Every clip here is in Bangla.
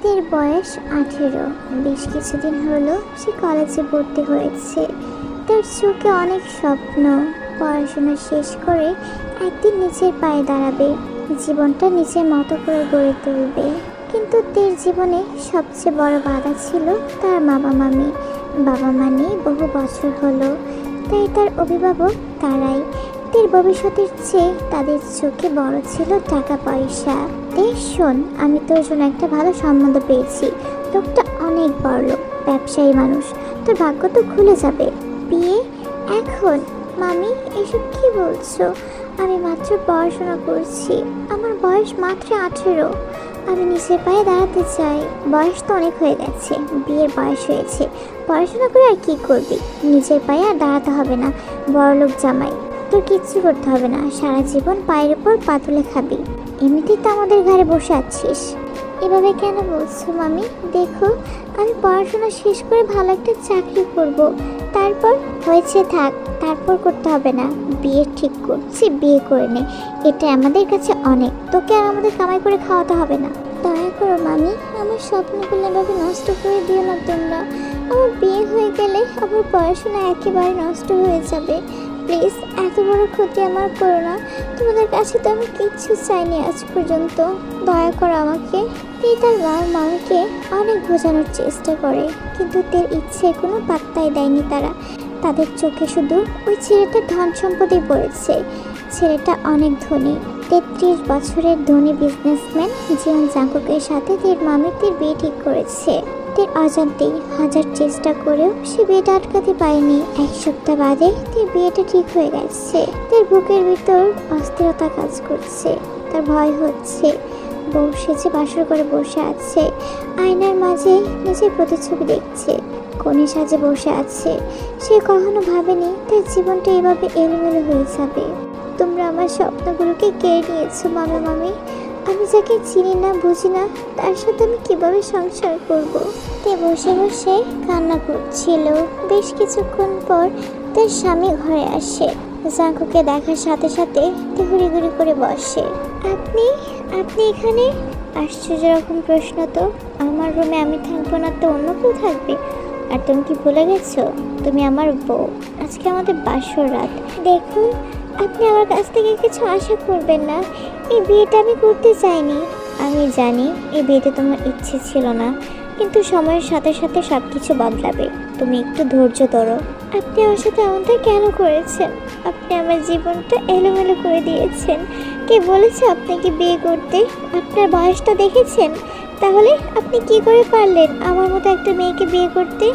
তের বয়স 18। বেশ কিছুদিন হলো সে কলেজে ভর্তি হয়েছে। তার চোখে অনেক স্বপ্ন, পড়াশোনা শেষ করে একদিন নিজের পায়ে দাঁড়াবে, জীবনটা নিজের মতো করে গড়ে তুলবে। কিন্তু তের জীবনে সবচেয়ে বড় বাধা ছিল তার বাবা মা নেই বহু বছর হলো, তাই তার অভিভাবক তারাই। তের ভবিষ্যতের চেয়ে তাদের চোখে বড় ছিল টাকা পয়সা। শোন, আমি তোর জন্য একটা ভালো সম্বন্ধ পেয়েছি। লোকটা অনেক বড়লোক, ব্যবসায়ী মানুষ। তোর ভাগ্য তো খুলে যাবে। বিয়ে এখন? মামি, এসব কি বলছো? আমি মাত্র পড়াশোনা করছি, আমার বয়স মাত্র 18। আমি নিজের পায়ে দাঁড়াতে চাই। বয়স তো অনেক হয়ে গেছে, বিয়ের বয়স হয়েছে। পড়াশোনা করে আর কি করবি? নিজের পায়ে আর দাঁড়াতে হবে না। বড়লোক জামাই, তোর কিচ্ছু করতে হবে না। সারা জীবন পায়ের উপর পা তুলে খাবি। এমনিতেই তো আমাদের ঘরে বসে আছিস। এভাবে কেন বলছো মামি? দেখো, আমি পড়াশোনা শেষ করে ভালো একটা চাকরি করব, তারপর হয়েছে থাক, তারপর করতে হবে না। বিয়ে ঠিক করছি, বিয়ে করে নে। এটা আমাদের কাছে অনেক। তোকে আর আমাদের কামাই করে খাওয়াতে হবে না। দয়া করো মামি, আমার স্বপ্নগুলো এভাবে নষ্ট করে দিও না তোমরা। আমার বিয়ে হয়ে গেলে আমার পড়াশোনা একেবারে নষ্ট হয়ে যাবে। প্লিজ, এত বড় ক্ষতি আমার করো না। তোমাদের কাছে তো আমি কিচ্ছু চাইনি আজ পর্যন্ত। দয়া করো আমাকে। তার বাবা মাকে অনেক বোঝানোর চেষ্টা করে, কিন্তু তের ইচ্ছে কোনো পাত্তাই দেয়নি তারা। তাদের চোখে শুধু ওই ছেলেটা ধন সম্পদে পড়েছে। ছেলেটা অনেক ধনী, 33 বছরের ধনী বিজনেসম্যান জিয়ন জাঙ্কুকের সাথে তের তের বিয়ে ঠিক করেছে। তের অজান্তেই হাজার চেষ্টা করেও সে বিয়েটা আটকাতে পারেনি। এক সপ্তাহ বাদে তের বিয়েটা ঠিক হয়ে গেছে। তের বুকের ভিতর অস্থিরতা কাজ করছে, তার ভয় হচ্ছে। বউ সেজে বাসর করে বসে আছে, আয়নার মাঝে নিজের প্রতিচ্ছবি দেখছে। কনে সাজে বসে আছে। সে কখনো ভাবেনি তার জীবনটা এভাবে এলোমেলো হয়ে যাবে। তোমরা আমার স্বপ্নগুলোকে কেড়ে নিয়েছো মামি। আমি যাকে চিনি না বুঝি না, তার সাথে আমি কিভাবে সংসার করব? তে বসে বসে কান্না করছিল। বেশ কিছুক্ষণ পর তার স্বামী ঘরে আসে। জাঙ্কুকে দেখার সাথে সাথে তে হুড়িগুড়ি করে বসে। আপনি আপনি এখানে? আশ্চর্য রকম প্রশ্ন তো। আমার রুমে আমি থাকবো না তো অন্য কেউ থাকবে? আর তুমি কি ভুলে গেছো তুমি আমার বউ? আজকে আমাদের বাসর রাত। দেখুন, আপনি আমার কাছ থেকে কিছু আশা করবেন না। এই বিয়েটা আমি করতে চাইনি। আমি জানি এই বিয়েতে তোমার ইচ্ছে ছিল না, কিন্তু সময়ের সাথে সাথে সব কিছু বদলাবে। তুমি একটু ধৈর্য ধরো। আপনি আমার সাথে এমনটা কেন করেছেন? আপনি আমার জীবনটা এলোমেলো করে দিয়েছেন। কে বলেছে আপনাকে বিয়ে করতে? আপনার বয়সটা দেখেছেন? তাহলে আপনি কি করে পারলেন আমার মতো একটা মেয়েকে বিয়ে করতে?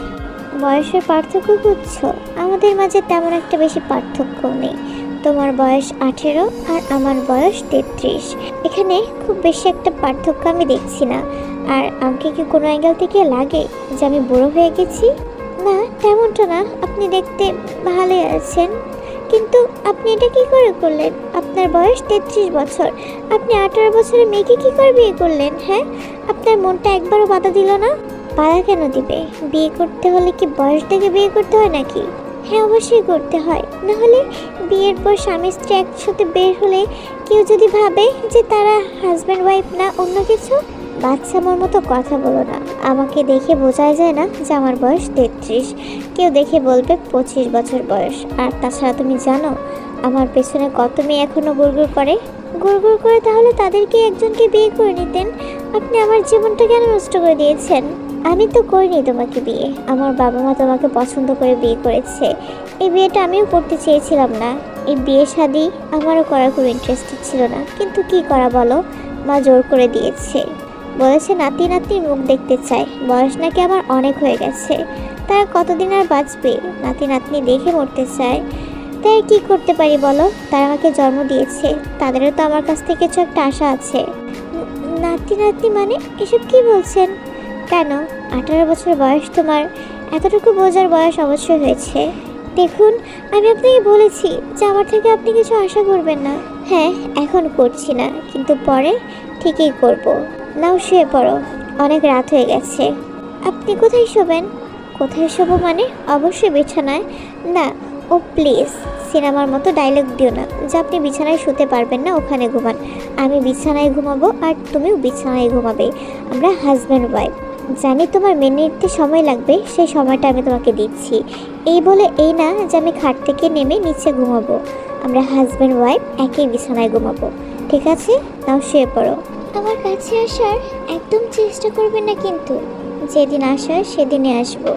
বয়সের পার্থক্য খুঁজছো? আমাদের মাঝে তেমন একটা বেশি পার্থক্য নেই। তোমার বয়স 18 আর আমার বয়স 33। এখানে খুব বেশি একটা পার্থক্য আমি দেখছি না। আর আমাকে কি কোনো অ্যাঙ্গেল থেকে লাগে যে আমি বুড়ো হয়ে গেছি? না, তেমনটা না। আপনি দেখতে ভালোই আছেন। কিন্তু আপনি এটা কি করে করলেন? আপনার বয়স 33 বছর, আপনি 18 বছরের মেয়েকে কি করে বিয়ে করলেন? হ্যাঁ, আপনার মনটা একবারও বাধা দিল না? বাধা কেন দিবে? বিয়ে করতে হলে কি বয়স দেখে বিয়ে করতে হয় নাকি? হ্যাঁ, অবশ্যই করতে হয়। নাহলে বিয়ের পর স্বামী স্ত্রী একসাথে বের হলে কেউ যদি ভাবে যে তারা হাজব্যান্ড ওয়াইফ না অন্য কিছু। বাচ্চা আমার মতো কথা বলো না। আমাকে দেখে বোঝাই যায় না যে আমার বয়স 33? কেউ দেখে বলবে 25 বছর বয়স। আর তাছাড়া তুমি জানো আমার পেছনে কত মেয়ে এখনো গুড়গুড় করে? তাহলে তাদেরকে একজনকে বিয়ে করে নিতেন। আপনি আমার জীবনটা কেন নষ্ট করে দিয়েছেন? আমি তো করিনি তোমাকে বিয়ে, আমার বাবা মা তোমাকে পছন্দ করে বিয়ে করেছে। এই বিয়েটা আমিও করতে চেয়েছিলাম না। এই বিয়ে শাদী আমারও করার খুব ইন্টারেস্টেড ছিল না, কিন্তু কি করা বলো, মা জোর করে দিয়েছে। বলেছে নাতি নাতনির মুখ দেখতে চায়। বয়স নাকি আমার অনেক হয়ে গেছে, তারা কতদিন আর বাঁচবে? নাতি নাতনি দেখে মরতে চায়। তাই কি করতে পারি বলো? তারা আমাকে জন্ম দিয়েছে, তাদেরও তো আমার কাছ থেকে কিছু একটা আশা আছে। নাতি নাতনি মানে? এসব কি বলছেন? কেন, 18 বছর বয়স তোমার, এতটুকু বোঝার বয়স অবশ্যই হয়েছে। দেখুন, আমি আপনাকে বলেছি যে আমার থেকে আপনি কিছু আশা করবেন না। হ্যাঁ, এখন করছি না, কিন্তু পরে ঠিকই করব। নাও শুয়ে পড়ো, অনেক রাত হয়ে গেছে। আপনি কোথায় শোবেন? কোথায় শোবো মানে? অবশ্যই বিছানায়। না, ও প্লিজ, সিনেমার মতো ডায়লগ দিও না যে আপনি বিছানায় শুতে পারবেন না, ওখানে ঘুমান। আমি বিছানায় ঘুমাবো আর তুমিও বিছানায় ঘুমাবে। আমরা হাজব্যান্ড ওয়াইফ। জানি তোমার মেনে নিতে সময় লাগবে, সেই সময়টা আমি তোমাকে দিচ্ছি। এই বলে এই না যে আমি খাট থেকে নেমে নিচে ঘুমাবো। আমরা হাজব্যান্ড ওয়াইফ একই বিছানায় ঘুমাবো, ঠিক আছে? নাও শুয়ে পড়ো। আমার কাছে আসার একদম চেষ্টা করবে না কিন্তু। যেদিন আসার সেদিনে আসবো,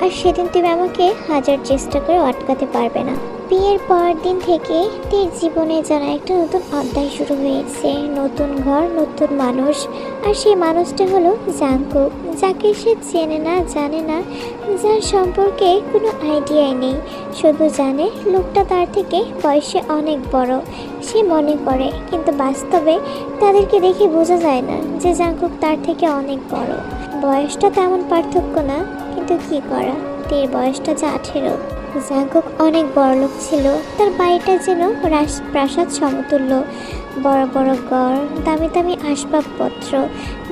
আর সেদিন তুমি আমাকে হাজার চেষ্টা করে আটকাতে পারবে না। বিয়ের পর দিন থেকে তার জীবনে যেন একটা নতুন অধ্যায় শুরু হয়েছে। নতুন ঘর, নতুন মানুষ। আর সেই মানুষটা হলো জাঙ্কুক, যাকে সে চেনে না, জানে না, যার সম্পর্কে কোনো আইডিয়াই নেই। শুধু জানে লোকটা তার থেকে বয়সে অনেক বড়। সে মনে করে, কিন্তু বাস্তবে তাদেরকে দেখে বোঝা যায় না যে জাঙ্কুক তার থেকে অনেক বড়। বয়সটা তেমন পার্থক্য না, কিন্তু কি করা, তের বয়সটা যে 18। জাঙ্কুক অনেক বড়লোক ছিল। তার বাড়িটা যেন রাজপ্রাসাদ সমতুল্য। বড় বড় ঘর, দামি দামি আসবাবপত্র।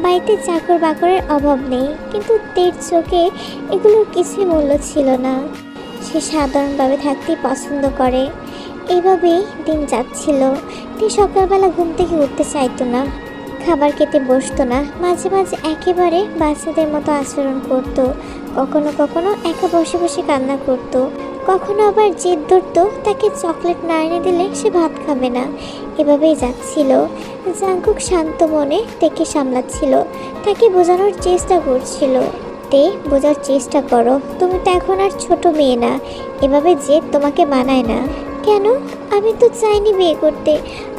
বাড়িতে চাকর বাকরের অভাব নেই, কিন্তু তের চোখে এগুলোর কিছুই মূল্য ছিল না। সে সাধারণভাবে থাকতেই পছন্দ করে। এইভাবেই দিন যাচ্ছিল। তে সকালবেলা ঘুম থেকে উঠতে চাইতো না, খাবার খেতে বসতো না, মাঝে মাঝে একেবারে বাচ্চাদের মতো আচরণ করত। কখনো কখনো একা বসে বসে কান্না করত। কখনো আবার জেদ ধরতো তাকে চকলেট না এনে দিলে সে ভাত খাবে না। এভাবেই যাচ্ছিল। জাঙ্কুক শান্ত মনে তেকে সামলাচ্ছিল, তাকে বোঝানোর চেষ্টা করছিল। তে, বোঝার চেষ্টা করো, তুমি তো এখন আর ছোট মেয়ে না। এভাবে জেদ তোমাকে মানায় না। কেন? আমি তো চাইনি বিয়ে করতে,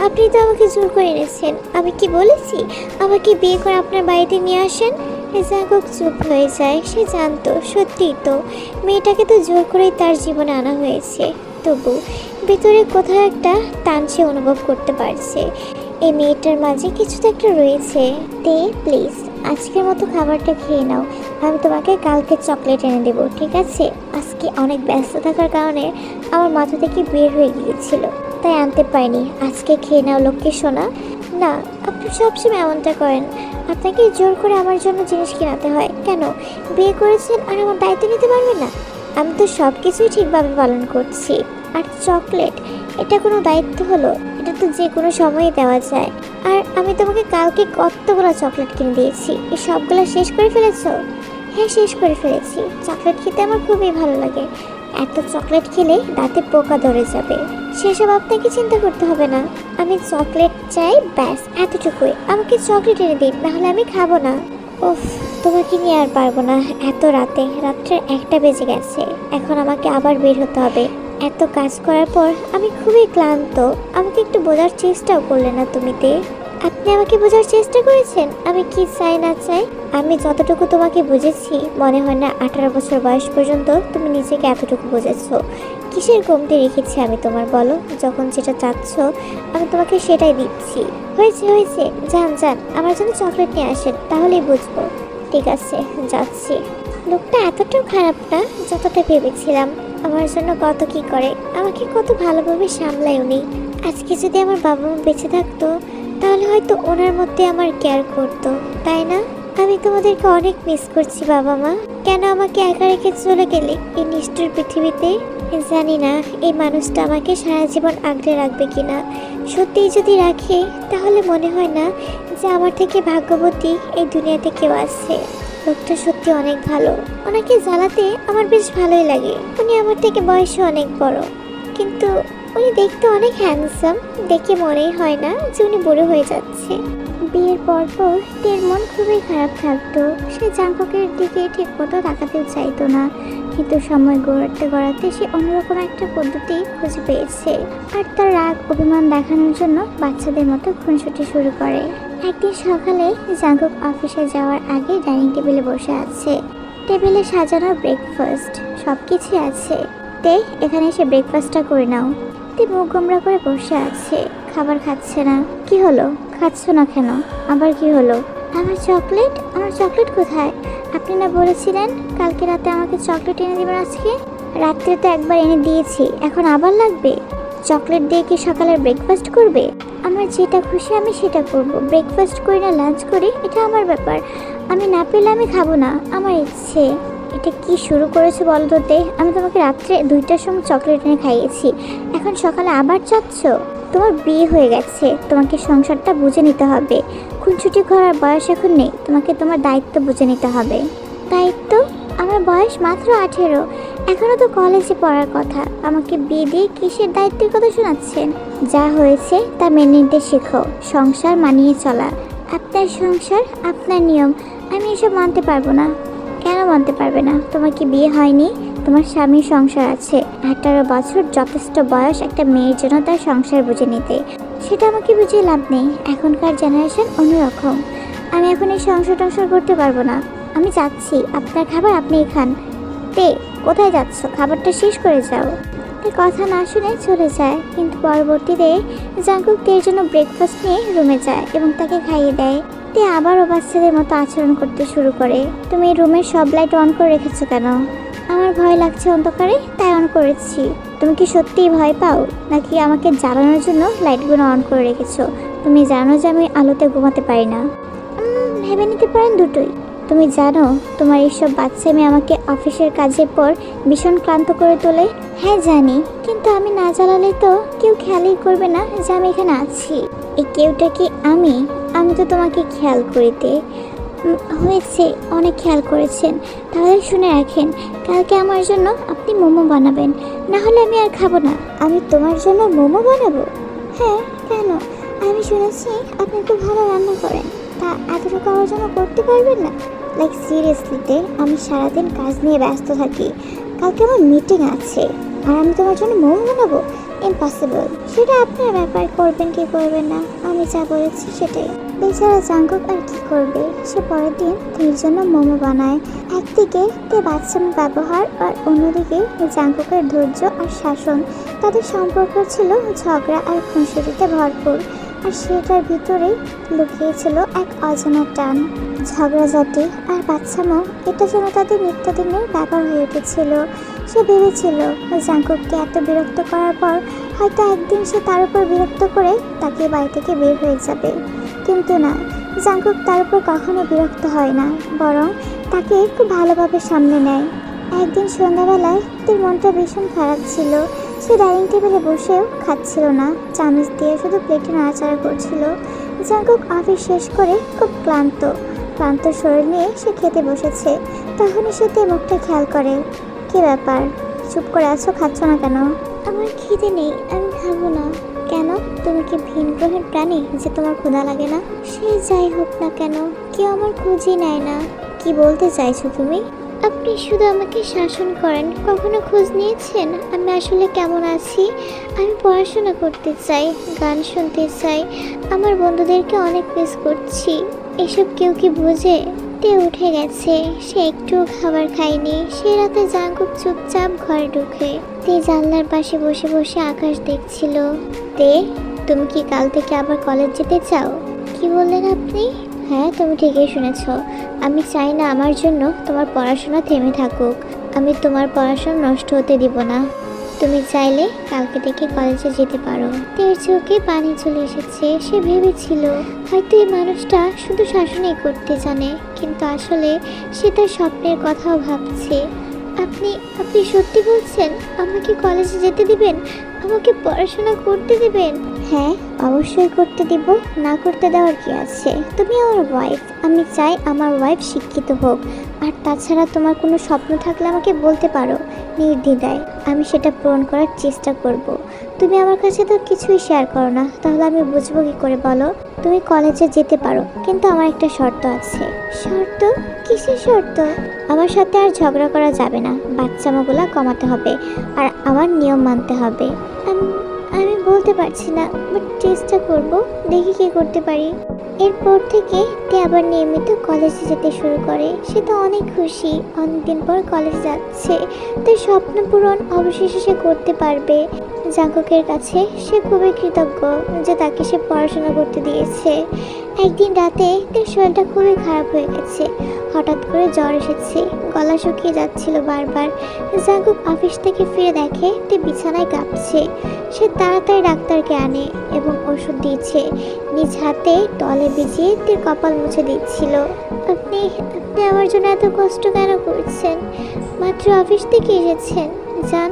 আপনি তো আমাকে জোর করে এনেছেন। আমি কি বলেছি আমাকে বিয়ে করে আপনার বাড়িতে নিয়ে আসেন? জাঙ্কুক চুপ হয়ে যায়। সে জানতো সত্যিই তো মেয়েটাকে তো জোর করেই তার জীবনে আনা হয়েছে। তবু ভিতরে কোথাও একটা টান সে অনুভব করতে পারছে। এই মেয়েটার মাঝে কিছু তো একটা রয়েছে। তে, প্লিজ আজকের মতো খাবারটা খেয়ে নাও। আমি তোমাকে কালকে চকলেট এনে দেবো, ঠিক আছে? আজকে অনেক ব্যস্ত থাকার কারণে আমার মাথা থেকে বের হয়ে গিয়েছিল, তাই আনতে পারিনি। আজকে খেয়ে নাও লক্ষ্মী সোনা। না, আপনি সবসময় এমনটা করেন। আপনাকে জোর করে আমার জন্য জিনিস কিনাতে হয় কেন? বিয়ে করেছেন আর আমার দায়িত্ব নিতে পারবেন না? আমি তো সব কিছুই ঠিকভাবে পালন করছি। আর চকলেট, এটা কোনো দায়িত্ব হলো? এটা তো যে কোনো সময়ে দেওয়া যায়। আর আমি তোমাকে কালকে কতগুলো চকলেট কিনে দিয়েছি, এই সবগুলো শেষ করে ফেলেছো? হ্যাঁ, শেষ করে ফেলেছি। চকলেট খেতে আমার খুবই ভালো লাগে। এত চকলেট খেলে দাঁতে পোকা ধরে যাবে। সেসব আপনাকে চিন্তা করতে হবে না। আমি চকলেট চাই, ব্যাস এতটুকুই। আমাকে চকলেট এনে দিন, নাহলে আমি খাবো না। উফ, তোমাকে নিয়ে আর পারবো না। এত রাত্রের 1টা বেজে গেছে। এখন আমাকে আবার বের হতে হবে। এত কাজ করার পর আমি খুবই ক্লান্ত। আমাকে একটু বোঝার চেষ্টাও করলে না তুমি। তে, আপনি আমাকে বোঝার চেষ্টা করেছেন আমি কি চাই না চাই? আমি যতটুকু তোমাকে বুঝেছি, মনে হয় না 18 বছর বয়স পর্যন্ত তুমি নিজেকে এতটুকু বুঝেছো। কিসের কমতি রেখেছি আমি তোমার, বলো? যখন যেটা চাচ্ছ আমি তোমাকে সেটাই দিচ্ছি। হয়েছে হয়েছে, যান যান, আমার জন্য চকলেট নিয়ে আসেন, তাহলেই বুঝবো। ঠিক আছে, যাচ্ছি। লোকটা এতটাও খারাপ না যতটা ভেবেছিলাম। আমার জন্য কত কি করে, আমাকে কত ভালোভাবে সামলায় উনি। আজকে যদি আমার বাবা মা বেঁচে থাকতো, তাহলে হয়তো ওনার মধ্যে আমার কেয়ার করতো, তাই না? আমি তোমাদেরকে অনেক মিস করছি বাবা মা। কেন আমাকে একা রেখে চলে গেলে এই নিষ্ঠুর পৃথিবীতে? জানি না এই মানুষটা আমাকে সারা জীবন আগলে রাখবে কিনা। সত্যিই যদি রাখে, তাহলে মনে হয় না যে আমার থেকে ভাগ্যবতী এই দুনিয়াতে কেউ আছে। লোকটা সত্যি অনেক ভালো। ওনাকে জ্বালাতে আমার বেশ ভালোই লাগে। উনি আমার থেকে বয়সে অনেক বড়, কিন্তু উনি দেখতে অনেক হ্যান্ডসাম। দেখে মনেই হয় না যে উনি বুড়ো হয়ে যাচ্ছে। বিয়ের পর তের মন খুবই খারাপ থাকতো। সে জাঙ্কুকের দিকে ঠিক মতো তাকাতেও চাইতো না, কিন্তু সময় গড়াতে সে অন্যরকম একটা পদ্ধতি খুঁজে পেয়েছে। আর তার রাগ অভিমান দেখানোর জন্য বাচ্চাদের মতো খুনসুটি শুরু করে। একদিন সকালে জাঙ্কুক অফিসে যাওয়ার আগে ডাইনিং টেবিলে বসে আছে। টেবিলে সাজানো ব্রেকফাস্ট, সব কিছুই আছে। তে, এখানে এসে ব্রেকফাস্টটা করে নাও। তে মুখ গোমড়া করে বসে আছে, খাবার খাচ্ছে না। কি হলো, খাচ্ছ না কেন? আবার কি হলো? আমার চকলেট কোথায়? আপনি না বলেছিলেন কালকে রাতে আমাকে চকলেট এনে দেবেন? আজকে রাত্রে তো একবার এনে দিয়েছি, এখন আবার লাগবে? চকলেট দিয়ে কি সকালের ব্রেকফাস্ট করবে? আমার যেটা খুশি আমি সেটা করব। ব্রেকফাস্ট করি না লাঞ্চ করি, এটা আমার ব্যাপার। আমি না পেলে আমি খাবো না, আমার ইচ্ছে। এটা কি শুরু করেছো বলো তো তে? আমি তোমাকে রাত্রে 2টার সময় চকলেট এনে খাইয়েছি, এখন সকালে আবার চাচ্ছ? তোমার বিয়ে হয়ে গেছে, তোমাকে সংসারটা বুঝে নিতে হবে। খুনছুটি করার বয়স এখন নেই, তোমাকে তোমার দায়িত্ব বুঝে নিতে হবে। দায়িত্ব? আমার বয়স মাত্র 18, এখনো তো কলেজে পড়ার কথা। আমাকে বিয়ে দিয়ে কিসের দায়িত্বের কথা শোনাচ্ছেন? যা হয়েছে তা মেনে নিতে শেখো, সংসার মানিয়ে চলা। আপনার সংসার, আপনার নিয়ম, আমি এসব মানতে পারবো না। কেন মানতে পারবে না? তোমার কি বিয়ে হয়নি? তোমার স্বামীর সংসার আছে। 18 বছর যথেষ্ট বয়স একটা মেয়ের জন্য তার সংসার বুঝে নিতে। সেটা আমাকে বুঝিয়ে লাভ নেই, এখনকার জেনারেশন অন্যরকম। আমি এখন এই সংসার টংসার করতে পারবো না। আমি যাচ্ছি, আপনার খাবার আপনিই খান। তে, কোথায় যাচ্ছ? খাবারটা শেষ করে যাও। তে কথা না শুনে চলে যায়, কিন্তু পরবর্তীতে জাঙ্কুক তের জন্য ব্রেকফাস্ট নিয়ে রুমে যায় এবং তাকে খাইয়ে দেয়। তে আবারও বাচ্চাদের মতো আচরণ করতে শুরু করে। তুমি রুমের সব লাইট অন করে রেখেছো কেন? আমার ভয় লাগছে অন্ধকারে, তাই অন করেছি। তুমি কি সত্যিই ভয় পাও, নাকি আমাকে জ্বালানোর জন্য লাইটগুলো অন করে রেখেছো? তুমি জানো যে আমি আলোতে ঘুমাতে পারি না। ভেবে নিতে পারেন দুটোই। তুমি জানো তোমার এইসব বাচ্চামি আমাকে অফিসের কাজের পর ভীষণ ক্লান্ত করে তোলে। হ্যাঁ জানি, কিন্তু আমি না জ্বালালে তো কেউ খেয়ালই করবে না যে আমি এখানে আছি। এই কেউটা কি আমি? আমি তো তোমাকে খেয়াল করিতে হয়েছে, অনেক খেয়াল করেছেন। তাহলে শুনে রাখেন, কালকে আমার জন্য আপনি মোমো বানাবেন, না হলে আমি আর খাবো না। আমি তোমার জন্য মোমো বানাবো? হ্যাঁ, কেন? আমি শুনেছি আপনি খুব ভালো রান্না করেন, তা এতটুকু আমার জন্য করতে পারবেন না? লাইক সিরিয়াসলিতে, আমি সারাদিন কাজ নিয়ে ব্যস্ত থাকি, কালকে আমার মিটিং আছে, আর আমি তোমার জন্য মোমো বানাবো? ইম্পসিবল। সেটা আপনার ব্যাপার, করবেন কি করবেন না, আমি যা বলেছি সেটাই। বেচারা জাঙ্কুক আর কি করবে, সে পরের দিন তের জন্য মোমো বানায়। একদিকে তে বাচ্চার ব্যবহার, আর অন্যদিকে জাঙ্কুকের ধৈর্য আর শাসন। তাদের সম্পর্ক ছিল ঝগড়া আর খুনসুটিতে ভরপুর, আর সেটার ভিতরে লুকিয়েছিল এক অজানা টান। ঝগড়াঝাটি আর বাচ্চামো, এটা যেন তাদের নিত্যদিনের ব্যাপার হয়ে উঠেছিল। সে ভেবেছিল জাঙ্কুককে এত বিরক্ত করার পর হয়তো একদিন সে তার উপর বিরক্ত করে তাকে বাড়ি থেকে বের হয়ে যাবে, কিন্তু না, জাঙ্কুক তার উপর কখনো বিরক্ত হয় না, বরং তাকে খুব ভালোভাবে সামলে নেয়। একদিন সন্ধ্যাবেলায় তার মনটা ভীষণ খারাপ ছিল। সে ডাইনিং টেবিলে বসেও খাচ্ছিল না, চামচ দিয়ে শুধু প্লেটে নাড়াচাড়া করছিল। জাঙ্কুক অফিস শেষ করে খুব ক্লান্ত শরীর নিয়ে সে খেতে বসেছে। তখনই সে তে মুখটা খেয়াল করে। কি ব্যাপার, চুপ করে আছো, খাচ্ছ না কেন? আমার খিদে নেই, আমি খাবো না। কেন? তুমি কি ভিন গ্রহের প্রাণী যে তোমার ক্ষুধা লাগে না? সে যাই হোক না কেন, কেউ আমার খোঁজই নেয় না। কি বলতে চাইছো তুমি? আপনি শুধু আমাকে শাসন করেন, কখনো খোঁজ নিয়েছেন আমি আসলে কেমন আছি? আমি পড়াশোনা করতে চাই, গান শুনতে চাই, আমার বন্ধুদেরকে অনেক মিস করছি। এসব কেউ কি বোঝে? তে উঠে গেছে, সে একটুও খাবার খায়নি। সে রাতে জাঙ্কুক চুপচাপ ঘরে ঢুকে তে জানলার পাশে বসে বসে আকাশ দেখছিল। তে, তুমি কি কাল থেকে আবার কলেজ যেতে চাও? কি বললেন আপনি? হ্যাঁ, তুমি ঠিকই শুনেছ। আমি চাই না আমার জন্য তোমার পড়াশোনা থেমে থাকুক। আমি তোমার পড়াশোনা নষ্ট হতে দিব না। তুমি চাইলে কালকে থেকে কলেজে যেতে পারো। তের চোখে পানি চলে এসেছে। সে ভেবেছিল হয়তো এই মানুষটা শুধু শাসনই করতে জানে, কিন্তু আসলে সে তার স্বপ্নের কথাও ভাবছে। আপনি আপনি সত্যি বলছেন? আমাকে কলেজে যেতে দিবেন? আমাকে পড়াশোনা করতে দিবেন? হ্যাঁ, অবশ্যই করতে দিব, না করতে দেওয়ার কি আছে? তুমি আমার ওয়াইফ, আমি চাই আমার ওয়াইফ শিক্ষিত হোক। আর তাছাড়া তোমার কোনো স্বপ্ন থাকলে আমাকে বলতে পারো নির্দ্বিধায়, আমি সেটা পূরণ করার চেষ্টা করব। তুমি আমার কাছে তো কিছুই শেয়ার করো না, তাহলে আমি বুঝবো কি করে বলো? তুমি কলেজে যেতে পারো, কিন্তু আমার একটা শর্ত আছে। শর্ত? কিসের শর্ত? আমার সাথে আর ঝগড়া করা যাবে না, বাচ্চামোগুলা কমাতে হবে, আর আমার নিয়ম মানতে হবে। আমি বলতে পারছি না, বাট চেষ্টা করব, দেখি কি করতে পারি। এরপর থেকে তে আবার নিয়মিত কলেজে যেতে শুরু করে। সে তো অনেক খুশি, অনেকদিন পর কলেজ যাচ্ছে, তার স্বপ্ন পূরণ অবশেষে সে করতে পারবে। জাঙ্কুকের কাছে সে খুবই কৃতজ্ঞ যে তাকে সে পড়াশোনা করতে দিয়েছে। একদিন রাতে তার শরীরটা খুবই খারাপ হয়ে গেছে, হঠাৎ করে জ্বর এসেছে, গলা শুকিয়ে যাচ্ছিল বারবার। জাঙ্কুক অফিস থেকে ফিরে দেখে তে বিছানায় কাঁপছে। সে তাড়াতাড়ি ডাক্তারকে আনে এবং ওষুধ দিয়েছে, নিজ হাতে তলে ভিজিয়ে তার কপাল মুছে দিচ্ছিল। আপনি আপনি আমার জন্য এত কষ্ট কেন করছেন? মাত্র অফিস থেকে এসেছেন, যান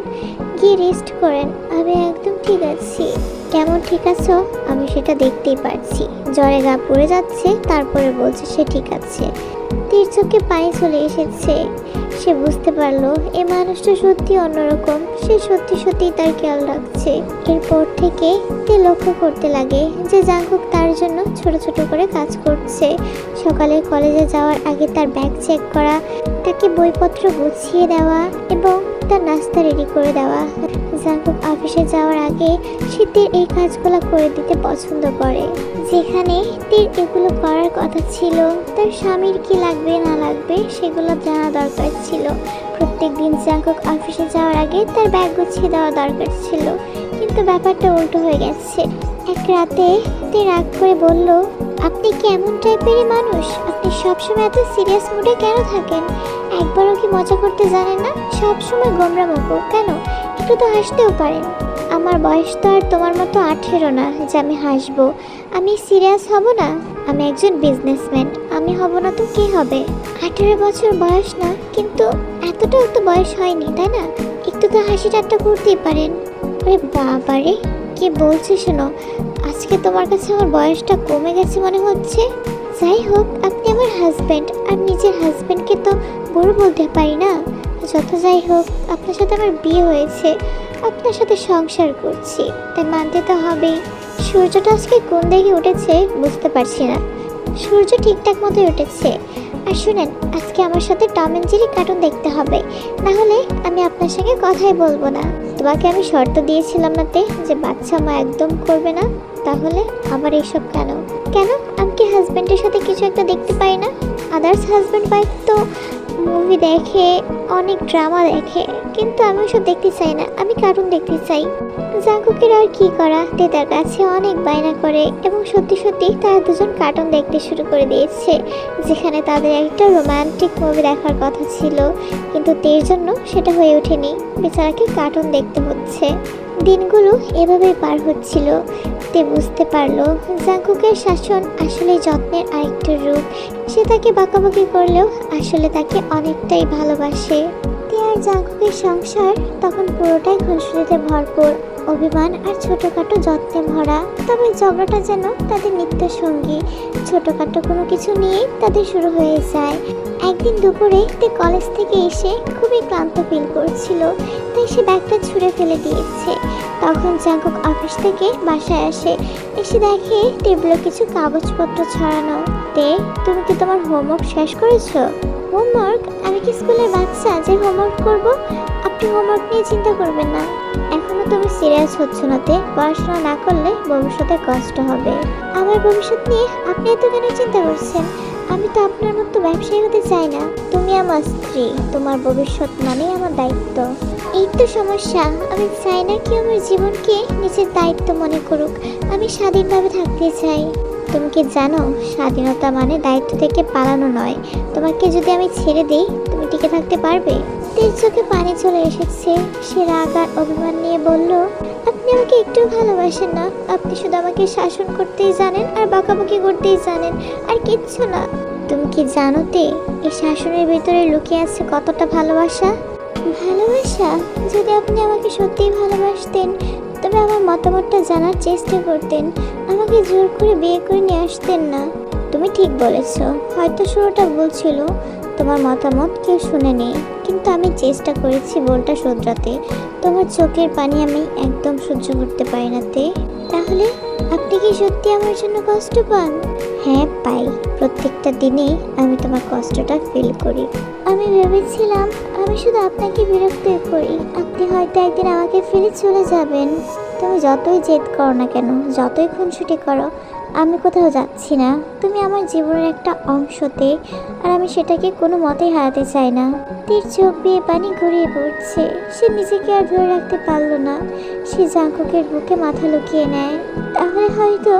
গিয়ে রেস্ট করেন। আমি একদম ঠিক আছি। কেমন ঠিক আছো আমি সেটা দেখতেই পাচ্ছি। জ্বরে গা পড়ে যাচ্ছে, তারপরে বলছে সে ঠিক আছে। তীর চোখে পানি চলে এসেছে। সে বুঝতে পারলো এই মানুষটা সত্যি অন্যরকম। সে সত্যি সত্যি তার খেয়াল রাখছে। এরপর থেকে তে লক্ষ্য করতে লাগে যে জাঙ্কুক তার জন্য ছোট ছোট করে কাজ করছে। সকালে কলেজে যাওয়ার আগে তার ব্যাগ চেক করা, তাকে বইপত্র গুছিয়ে দেওয়া এবং তার নাস্তা রেডি করে দেওয়া। জাঙ্কুক অফিসে যাওয়ার আগে সে তীর এই কাজগুলো করে দিতে পছন্দ করে। যেখানে তীর এগুলো করার কথা ছিল, তার স্বামীর কি লাগবে না লাগবে সেগুলো জানা দরকার ছিল। প্রত্যেক দিন জাঙ্কুক অফিসে যাওয়ার আগে তার ব্যাগ গুছিয়ে দেওয়া দরকার ছিল, কিন্তু ব্যাপারটা উল্টো হয়ে গেছে। এক রাতে তীর রাগ করে বলল, আপনি কি এমন টাইপেরই মানুষ? আপনি সবসময় এত সিরিয়াস মুডে কেন থাকেন? একবারও কি মজা করতে জানেন না? সবসময় গোমরা মুখো কেন? একটু তো হাসতেও পারেন। আমার বয়স তো আর তোমার মতো 18 না যে আমি হাসবো। আমি সিরিয়াস হব না? আমি একজন বিজনেসম্যান। আমি হব না তো কে হবে? 18 বছর বয়স না, কিন্তু এতটাও তো বয়স হয়নি, তাই না? একটু তো হাসি ঠাট্টা করতেই পারেন। আরে বাবারে, কি বলছি শোনো, আজকে তোমার কাছে আমার বয়সটা কমে গেছে মনে হচ্ছে। যাই হোক, আপনি আমার হাজব্যান্ড, আর নিজের হাজব্যান্ডকে তো বড় বলতে পারি না। যত যাই হোক, আপনার সাথে আমার বিয়ে হয়েছে, আপনার সাথে সংসার করছি, তাই মানতে তো হবেই। সূর্যটা আজকে কোন দিকে উঠেছে বুঝতে পারছি না। সূর্য ঠিকঠাক মতোই উঠেছে। আর শুনেন, আজকে আমার সাথে টম অ্যান্ড জেরি কার্টুন দেখতে হবে, না হলে আমি আপনার সঙ্গে কথাই বলবো না। তোমাকে আমি শর্ত দিয়েছিলাম নাতে যে বাচ্চা মা একদম করবে না, তাহলে আবার এইসব কেন? কেন আমি কি হাজব্যান্ডের সাথে কিছু একটা দেখতে পাই না? আদার্স হাজব্যান্ড ওয়াইফ তো মুভি দেখে, অনেক ড্রামা দেখে, কিন্তু আমি ওসব দেখতে চাই না। আমি কার্টুন দেখতে চাই। জাঙ্কুকের আর কি করা, তার কাছে অনেক বায়না করে এবং সত্যি সত্যি তারা দুজন কার্টুন দেখতে শুরু করে দিয়েছে, যেখানে তাদের একটা রোমান্টিক মুভি দেখার কথা ছিল, কিন্তু তের জন্য সেটা হয়ে ওঠেনি। বেচারাকে কার্টুন দেখতে হচ্ছে। দিনগুলো এভাবেই পার হচ্ছিল। তে বুঝতে পারলো জাঙ্কুকের শাসন আসলে যত্নের আরেকটা রূপ। সে তাকে বকাবকি করলেও আসলে তাকে অনেকটাই ভালোবাসে। তে আর জাঙ্কুকের সংসার তখন পুরোটাই খুনসুটিতে ভরপুর, অভিমান আর ছোটোখাটো যত্নে ভরা। তবে ঝগড়াটা যেন তাদের নিত্য সঙ্গী। ছোটোখাটো কোনো কিছু নিয়েই তাদের শুরু হয়ে যায়। একদিন দুপুরে তে কলেজ থেকে এসে খুবই ক্লান্ত ফিল করছিল, তাই সে ব্যাগটা ছুঁড়ে ফেলে দিয়েছে। তখন জাঙ্কুক অফিস থেকে বাসায় আসে, এসে দেখে টেবিলে কিছু কাগজপত্র ছড়ানো। তে, তুমি কি তোমার হোমওয়ার্ক শেষ করেছো? হোমওয়ার্ক? আমি কি স্কুলের বাচ্চা যে হোমওয়ার্ক করব? আপনি হোমওয়ার্ক নিয়ে চিন্তা করবেন না। এখনো তুমি সিরিয়াস হচ্ছ না তে। পড়াশোনা না করলে ভবিষ্যতে কষ্ট হবে। আমার ভবিষ্যৎ নিয়ে আপনি এত কেন চিন্তা করছেন? আমি তো আপনার মতো ব্যবসায়ী হতে চাই না। তুমি আমার স্ত্রী, তোমার ভবিষ্যৎ মানেই আমার দায়িত্ব। এই তো সমস্যা। আমি চাই না কেউ আমার জীবনকে নিজের দায়িত্ব মনে করুক। আমি স্বাধীনভাবে থাকতে চাই। তুমি কি জানো, স্বাধীনতা মানে দায়িত্ব থেকে পালানো নয়। তোমাকে যদি আমি ছেড়ে দিই, তুমি টিকে থাকতে পারবে? তের চোখে পানি চলে এসেছে। সে রাগ আর অভিমান নিয়ে বলল, আপনি আমাকে একটু ভালোবাসেন না। আপনি শুধু আমাকে শাসন করতেই জানেন আর বকাবকি করতেই জানেন, আর কিচ্ছু না। তুমি কি জানো তে, এই শাসনের ভিতরে লুকিয়ে আছে কতটা ভালোবাসা? ভালোবাসা? যদি আপনি আমাকে সত্যিই ভালোবাসতেন, তবে আমার মতামতটা জানার চেষ্টা করতেন। আমাকে জোর করে বিয়ে করে নিয়ে আসতেন না। তুমি ঠিক বলেছ, হয়তো শুরুটা ভুল ছিল। তোমার মতামত কেউ শুনেনি, কিন্তু আমি চেষ্টা করেছি ভুলটা শুধরাতে। তোমার চোখের পানি আমি একদম সহ্য করতে পারি না তে। তাহলে আপনি কি সত্যি আমার জন্য কষ্ট পান? হ্যাঁ পাই, প্রত্যেকটা দিনেই আমি তোমার কষ্টটা ফিল করি। আমি ভেবেছিলাম আমি শুধু আপনাকে বিরক্ত করি, আপনি হয়তো একদিন আমাকে ফেলে চলে যাবেন। তুমি যতই জেদ করো না কেন, যতই খুনসুটি করো, আমি কোথাও যাচ্ছি না। তুমি আমার জীবনের একটা অংশতে, আর আমি সেটাকে কোনো মতেই হারাতে চাই না। তীর চোখ দিয়ে পানি গড়িয়ে পড়ছে। সে নিজেকে আর ধরে রাখতে পারলো না। সে জাঙ্কুকের বুকে মাথা লুকিয়ে নেয়। তাহলে হয়তো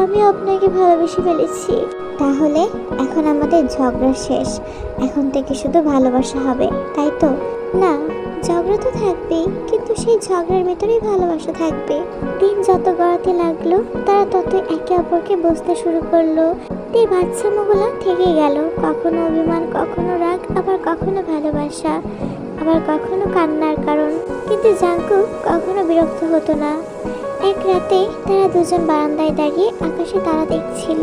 আমি আপনাকে ভালোবেসে ফেলেছি। তাহলে এখন আমাদের ঝগড়া শেষ। এখন থেকে শুধু ভালোবাসা হবে, তাই তো? না, ঝগড়া তো থাকবেই, কিন্তু সেই ঝগড়ার ভেতরেই ভালোবাসা থাকবে। দিন যত গড়াতে লাগলো, তারা তত একে অপরকে বুঝতে শুরু করলো। তে বাচ্চামোগুলো থেকে গেল, কখনো অভিমান, কখনো রাগ, আবার কখনো ভালোবাসা, আবার কখনো কান্নার কারণ। কিন্তু জাঙ্কুক কখনো বিরক্ত হতো না। এক রাতে তারা দুজন বারান্দায় দাঁড়িয়ে আকাশে তারা দেখছিল।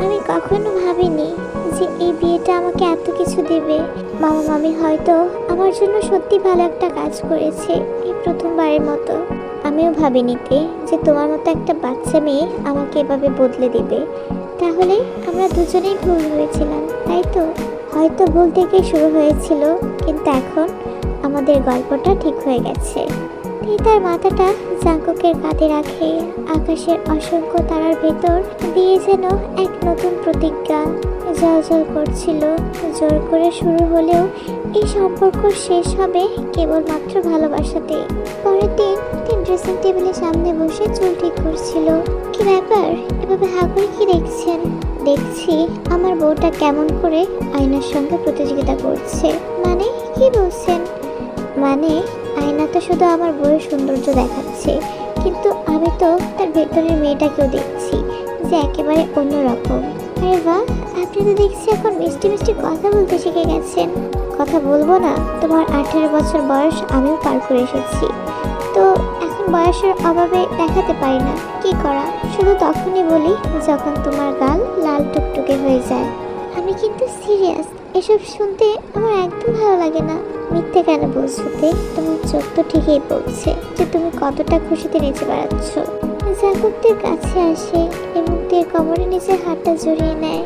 আমি কখনো ভাবিনি যে এই বিয়েটা আমাকে এত কিছু দেবে। মামা মামি হয়তো আমার জন্য সত্যি ভালো একটা কাজ করেছে, এই প্রথমবারের মতো। আমিও ভাবিনি যে তোমার মতো একটা বাচ্চা মেয়ে আমাকে এভাবে বদলে দিবে। তাহলে আমরা দুজনেই ভুল হয়েছিলাম, তাই তো? হয়তো ভুল থেকে শুরু হয়েছিল, কিন্তু এখন আমাদের গল্পটা ঠিক হয়ে গেছে। তার মাথাটা জাঙ্কুকের কাঁধে রাখে, আকাশের অসংখ্য তারার ভেতর দিয়ে যেন এক নতুন প্রতিজ্ঞা জ্বলজ্বল করছিল। জোর করে শুরু হলেও এই সম্পর্ক শেষ হবে কেবলমাত্র ভালোবাসাতে। পরের দিন তিনি ড্রেসিং টেবিলের সামনে বসে চুল ঠিক করছিল। কি ব্যাপার, এভাবে হা করে কি দেখছেন? দেখছি আমার বউটা কেমন করে আয়নার সঙ্গে প্রতিযোগিতা করছে। মানে কি বলছেন? মানে আয়না তো শুধু আমার বউয়ের সৌন্দর্য দেখাচ্ছে, কিন্তু আমি তো তার ভেতরের মেয়েটাকেও দেখছি, যে একেবারে অন্যরকম। আরে বাহ, আপনি তো দেখছি এখন মিষ্টি মিষ্টি কথা বলতে শিখে গেছেন। কথা বলবো না? তোমার 18 বছর বয়স আমিও পার করে এসেছি, তো এখন বয়সের অভাবে দেখাতে পারি না। কি করা, শুধু তখনই বলি যখন তোমার গাল লাল টুকটুকে হয়ে যায়। আমি কিন্তু সিরিয়াস, এসব শুনতে আমার একদম ভালো লাগে না। মিথ্যে কেন বলছো? তোমার চোখ তো ঠিকই বলছে যে তুমি কতটা খুশিতে নেচে বেড়াচ্ছ। জাঙ্কুকদের কাছে আসে এবং তের কোমরে নিচে হাতটা জড়িয়ে নেয়।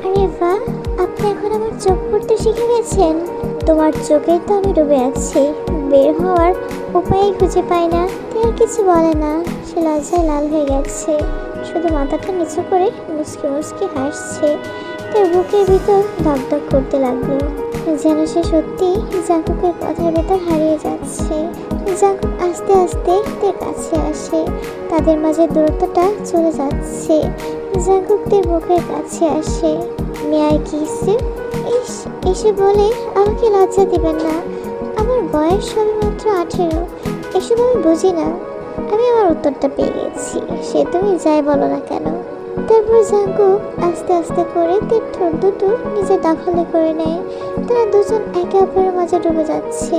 আরে বাহ, আপনি এখন আমার চোখ পড়তে শিখে গেছেন। তোমার চোখে তো আমি ডুবে আছি, বের হওয়ার উপায়ই খুঁজে পাই না। আর কিছু বলে না, সে লজ্জায় লাল হয়ে গেছে, শুধু মাথাটা নিচু করে মুচকি মুচকি হাসছে। তার বুকের ভিতর ধকধক করতে লাগলো, যেন সে সত্যি জাঙ্কুকের কথার ভেতর হারিয়ে যাচ্ছে। জাঙ্কুক আস্তে আস্তে তার কাছে আসে, তাদের মাঝে দূরত্বটা চলে যাচ্ছে। জাঙ্কুকদের মুখের কাছে আসে। মেয়াই কিসে এসে বলে, আমাকে লজ্জা দিবেন না, আমার বয়স সবে মাত্র 18, এসব আমি বুঝি না। আমি আমার উত্তরটা পেয়ে গেছি, সে তুমি যাই বলো না কেন। তারপর জাঙ্কুক আস্তে আস্তে করে তার ঠোঁট দুটো নিজের দখলে করে নেয়। তারা দুজন একে অপরের মাঝে ডুবে যাচ্ছে।